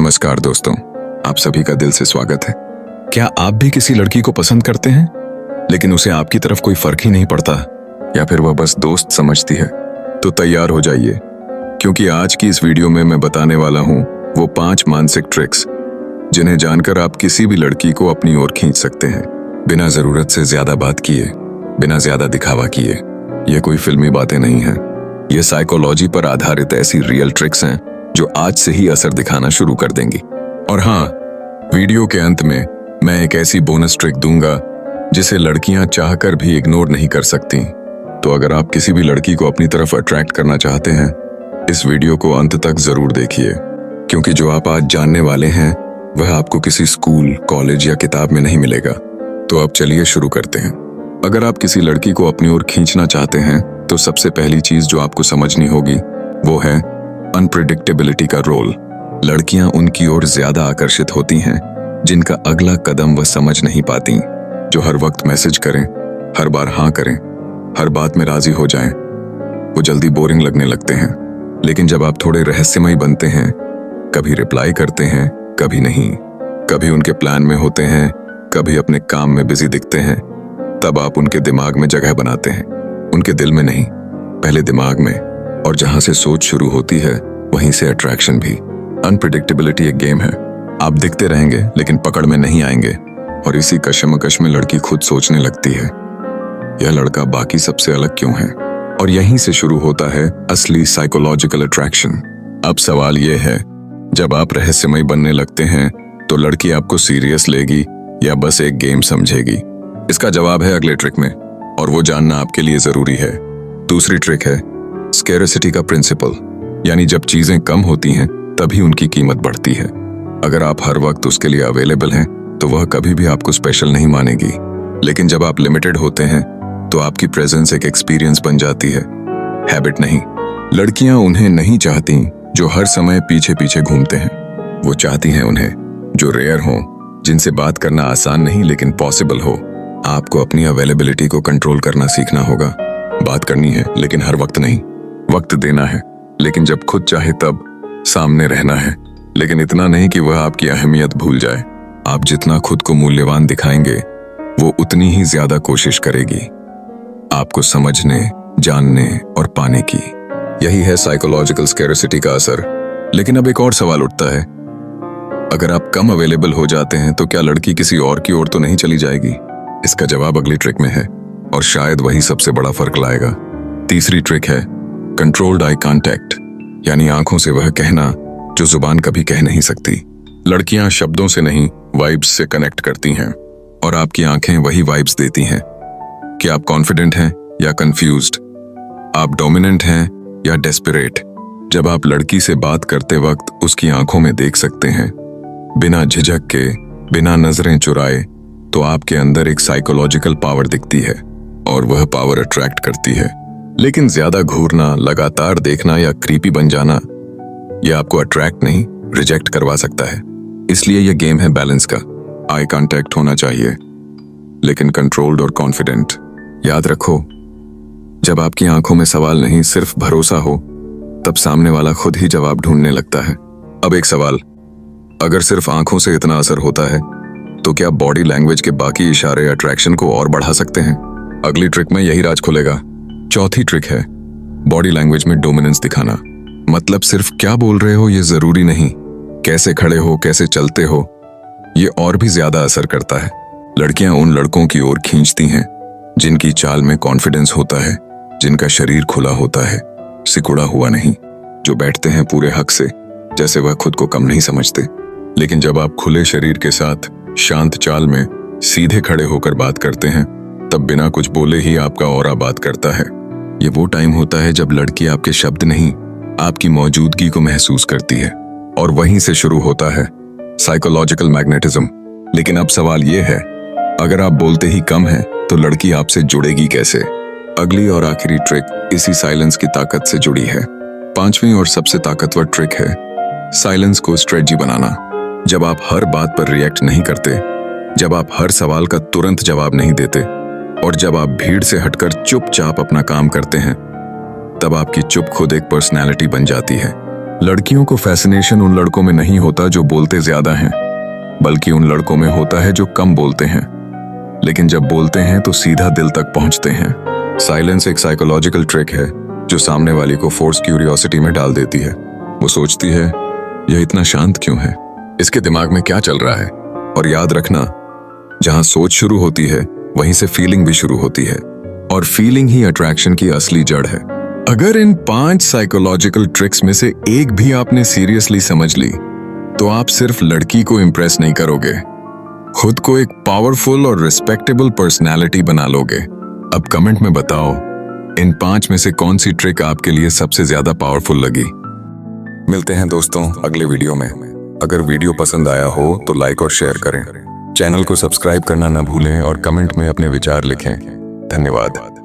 नमस्कार दोस्तों, आप सभी का दिल से स्वागत है। क्या आप भी किसी लड़की को पसंद करते हैं लेकिन उसे आपकी तरफ कोई फर्क ही नहीं पड़ता, या फिर वह बस दोस्त समझती है? तो तैयार हो जाइए, क्योंकि आज की इस वीडियो में मैं बताने वाला हूं वो 5 मानसिक ट्रिक्स जिन्हें जानकर आप किसी भी लड़की को अपनी ओर खींच सकते हैं, बिना जरूरत से ज्यादा बात किए, बिना ज्यादा दिखावा किए। ये कोई फिल्मी बातें नहीं हैं, ये साइकोलॉजी पर आधारित ऐसी रियल ट्रिक्स हैं जो आज से ही असर दिखाना शुरू कर देंगी। और हाँ, वीडियो के अंत में मैं एक ऐसी बोनस ट्रिक दूंगा जिसे लड़कियां चाहकर भी इग्नोर नहीं कर सकती। तो अगर आप किसी भी लड़की को अपनी तरफ अट्रैक्ट करना चाहते हैं, इस वीडियो को अंत तक जरूर देखिए, क्योंकि जो आप आज जानने वाले हैं वह आपको किसी स्कूल, कॉलेज या किताब में नहीं मिलेगा। तो अब चलिए शुरू करते हैं। अगर आप किसी लड़की को अपनी ओर खींचना चाहते हैं तो सबसे पहली चीज जो आपको समझनी होगी वो है अनप्रेडिक्टेबिलिटी का रोल। लड़कियां उनकी ओर ज्यादा आकर्षित होती हैं जिनका अगला कदम वह समझ नहीं पाती, जो हर वक्त मैसेज करें, हर बार हाँ करें, हर बात में राजी हो जाएं। वो जल्दी बोरिंग लगने लगते हैं। लेकिन जब आप थोड़े रहस्यमयी बनते हैं, कभी रिप्लाई करते हैं, कभी नहीं, कभी उनके प्लान में होते हैं, कभी अपने काम में बिजी दिखते हैं, तब आप उनके दिमाग में जगह बनाते हैं। उनके दिल में नहीं, पहले दिमाग में। और जहां से सोच शुरू होती है वहीं से अट्रैक्शन भी। अनप्रेडिक्टेबिलिटी एक गेम है। आप दिखते रहेंगे लेकिन पकड़ में नहीं आएंगे, और इसी कशमकश में लड़की खुद सोचने लगती है, यह लड़का बाकी सबसे अलग क्यों है। और यहीं से शुरू होता है असली साइकोलॉजिकल अट्रैक्शन। अब सवाल यह है, जब आप रहस्यमयी बनने लगते हैं तो लड़की आपको सीरियस लेगी या बस एक गेम समझेगी? इसका जवाब है अगले ट्रिक में, और वो जानना आपके लिए जरूरी है। दूसरी ट्रिक है स्कैरसिटी का प्रिंसिपल, यानी जब चीजें कम होती हैं तभी उनकी कीमत बढ़ती है। अगर आप हर वक्त उसके लिए अवेलेबल हैं तो वह कभी भी आपको स्पेशल नहीं मानेगी। लेकिन जब आप लिमिटेड होते हैं तो आपकी प्रेजेंस एक एक्सपीरियंस बन जाती है, हैबिट नहीं। लड़कियां उन्हें नहीं चाहती जो हर समय पीछे पीछे घूमते हैं। वो चाहती हैं उन्हें जो रेयर हों, जिनसे बात करना आसान नहीं लेकिन पॉसिबल हो। आपको अपनी अवेलेबिलिटी को कंट्रोल करना सीखना होगा। बात करनी है लेकिन हर वक्त नहीं, वक्त देना है लेकिन जब खुद चाहे तब, सामने रहना है लेकिन इतना नहीं कि वह आपकी अहमियत भूल जाए। आप जितना खुद को मूल्यवान दिखाएंगे वो उतनी ही ज्यादा कोशिश करेगी आपको समझने, जानने और पाने की। यही है साइकोलॉजिकल स्कैरसिटी का असर। लेकिन अब एक और सवाल उठता है, अगर आप कम अवेलेबल हो जाते हैं तो क्या लड़की किसी और की ओर तो नहीं चली जाएगी? इसका जवाब अगली ट्रिक में है, और शायद वही सबसे बड़ा फर्क लाएगा। तीसरी ट्रिक है कंट्रोल्ड आई कांटेक्ट, यानी आंखों से वह कहना जो जुबान कभी कह नहीं सकती। लड़कियां शब्दों से नहीं, वाइब्स से कनेक्ट करती हैं, और आपकी आंखें वही वाइब्स देती हैं कि आप कॉन्फिडेंट हैं या कंफ्यूज्ड, आप डोमिनेंट हैं या डेस्परेट। जब आप लड़की से बात करते वक्त उसकी आंखों में देख सकते हैं, बिना झिझक के, बिना नजरें चुराए, तो आपके अंदर एक साइकोलॉजिकल पावर दिखती है, और वह पावर अट्रैक्ट करती है। लेकिन ज्यादा घूरना, लगातार देखना या क्रीपी बन जाना, यह आपको अट्रैक्ट नहीं, रिजेक्ट करवा सकता है। इसलिए यह गेम है बैलेंस का। आई कांटेक्ट होना चाहिए लेकिन कंट्रोल्ड और कॉन्फिडेंट। याद रखो, जब आपकी आंखों में सवाल नहीं सिर्फ भरोसा हो, तब सामने वाला खुद ही जवाब ढूंढने लगता है। अब एक सवाल, अगर सिर्फ आंखों से इतना असर होता है तो क्या बॉडी लैंग्वेज के बाकी इशारे अट्रैक्शन को और बढ़ा सकते हैं? अगली ट्रिक में यही राज खुलेगा। चौथी ट्रिक है बॉडी लैंग्वेज में डोमिनेंस दिखाना। मतलब सिर्फ क्या बोल रहे हो ये जरूरी नहीं, कैसे खड़े हो, कैसे चलते हो, ये और भी ज्यादा असर करता है। लड़कियां उन लड़कों की ओर खींचती हैं जिनकी चाल में कॉन्फिडेंस होता है, जिनका शरीर खुला होता है, सिकुड़ा हुआ नहीं, जो बैठते हैं पूरे हक से, जैसे वह खुद को कम नहीं समझते। लेकिन जब आप खुले शरीर के साथ शांत चाल में सीधे खड़े होकर बात करते हैं, तब बिना कुछ बोले ही आपका ऑरा बात करता है। ये वो टाइम होता है जब लड़की आपके शब्द नहीं, आपकी मौजूदगी को महसूस करती है, और वहीं से शुरू होता है साइकोलॉजिकल मैग्नेटिज्म। लेकिन अब सवाल ये है, अगर आप बोलते ही कम हैं तो लड़की आपसे जुड़ेगी कैसे? अगली और आखिरी ट्रिक इसी साइलेंस की ताकत से जुड़ी है। पांचवी और सबसे ताकतवर ट्रिक है साइलेंस को स्ट्रेटजी बनाना। जब आप हर बात पर रिएक्ट नहीं करते, जब आप हर सवाल का तुरंत जवाब नहीं देते, और जब आप भीड़ से हटकर चुपचाप अपना काम करते हैं, तब आपकी चुप खुद एक पर्सनैलिटी बन जाती है। लड़कियों को फैसिनेशन उन लड़कों में नहीं होता जो बोलते ज्यादा हैं, बल्कि उन लड़कों में होता है जो कम बोलते हैं, लेकिन जब बोलते हैं तो सीधा दिल तक पहुंचते हैं। साइलेंस एक साइकोलॉजिकल ट्रिक है जो सामने वाले को फोर्स क्यूरियोसिटी में डाल देती है। वो सोचती है यह इतना शांत क्यों है, इसके दिमाग में क्या चल रहा है। और याद रखना, जहां सोच शुरू होती है वहीं से फीलिंग भी शुरू होती है, और फीलिंग ही अट्रैक्शन की असली जड़ है। अगर इन 5 साइकोलॉजिकल ट्रिक्स में से एक भी आपने सीरियसली समझ ली तो आप सिर्फ लड़की को इंप्रेस नहीं करोगे, खुद को एक पावरफुल और रिस्पेक्टेबल पर्सनालिटी बना लोगे। अब कमेंट में बताओ इन 5 में से कौन सी ट्रिक आपके लिए सबसे ज्यादा पावरफुल लगी। मिलते हैं दोस्तों अगले वीडियो में। अगर वीडियो पसंद आया हो तो लाइक और शेयर करें, चैनल को सब्सक्राइब करना ना भूलें और कमेंट में अपने विचार लिखें। धन्यवाद।